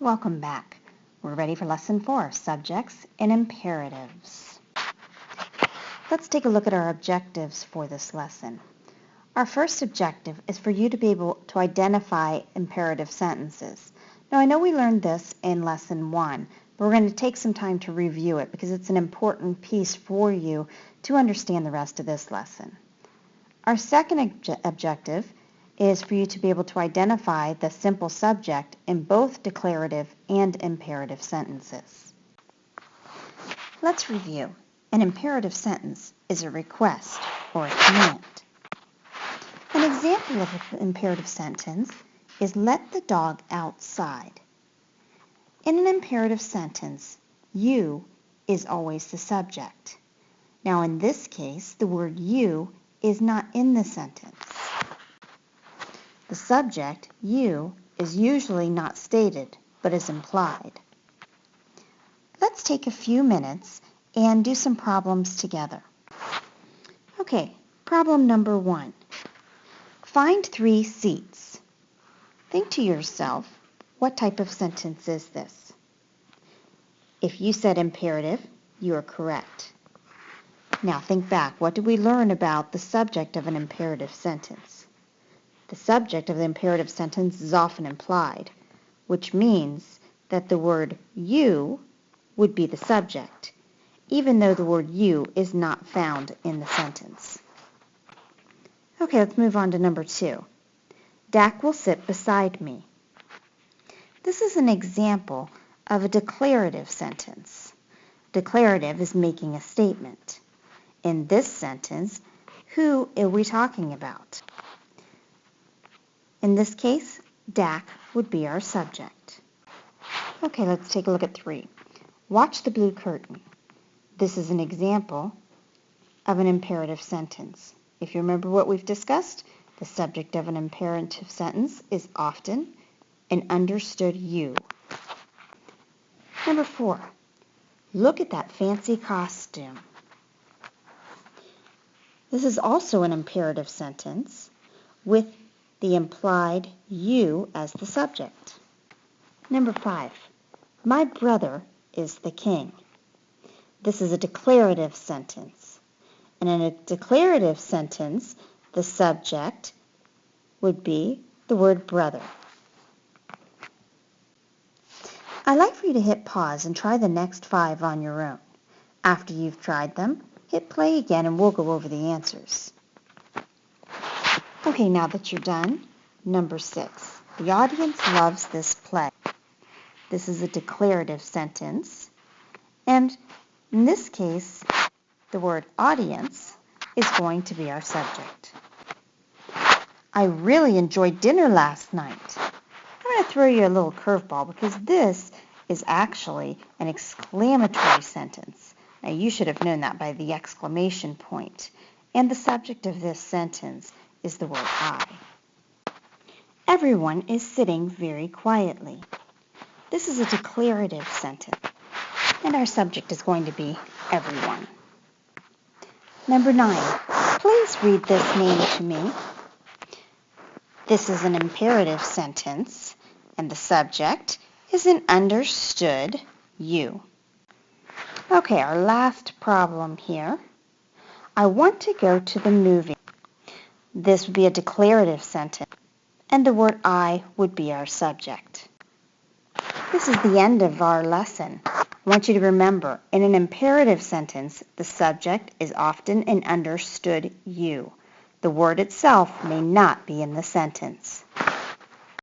Welcome back. We're ready for Lesson 4, Subjects and Imperatives. Let's take a look at our objectives for this lesson. Our first objective is for you to be able to identify imperative sentences. Now, I know we learned this in Lesson 1, but we're going to take some time to review it because it's an important piece for you to understand the rest of this lesson. Our second objective is for you to be able to identify the simple subject in both declarative and imperative sentences. Let's review. An imperative sentence is a request or a command. An example of an imperative sentence is let the dog outside. In an imperative sentence, you is always the subject. Now in this case, the word you is not in the sentence. The subject, you, is usually not stated, but is implied. Let's take a few minutes and do some problems together. Okay, problem number 1. Find 3 seats. Think to yourself, what type of sentence is this? If you said imperative, you are correct. Now think back. What did we learn about the subject of an imperative sentence? The subject of the imperative sentence is often implied, which means that the word you would be the subject, even though the word you is not found in the sentence. Okay, let's move on to number 2. Dak will sit beside me. This is an example of a declarative sentence. Declarative is making a statement. In this sentence, who are we talking about? In this case, Dak would be our subject. Okay, let's take a look at 3. Watch the blue curtain. This is an example of an imperative sentence. If you remember what we've discussed, the subject of an imperative sentence is often an understood you. Number 4. Look at that fancy costume. This is also an imperative sentence with the implied you as the subject. Number 5. My brother is the king. This is a declarative sentence. And in a declarative sentence, the subject would be the word brother. I'd like for you to hit pause and try the next 5 on your own. After you've tried them, hit play again and we'll go over the answers. Okay, now that you're done, number 6. The audience loves this play. This is a declarative sentence. And in this case, the word audience is going to be our subject. I really enjoyed dinner last night. I'm going to throw you a little curveball because this is actually an exclamatory sentence. Now you should have known that by the exclamation point. And the subject of this sentence is the word I. Everyone is sitting very quietly. This is a declarative sentence, and our subject is going to be everyone. Number 9. Please read this name to me. This is an imperative sentence, and the subject is an understood you. Okay, our last problem here. I want to go to the movie. This would be a declarative sentence, and the word I would be our subject. This is the end of our lesson. I want you to remember, in an imperative sentence, the subject is often an understood you. The word itself may not be in the sentence.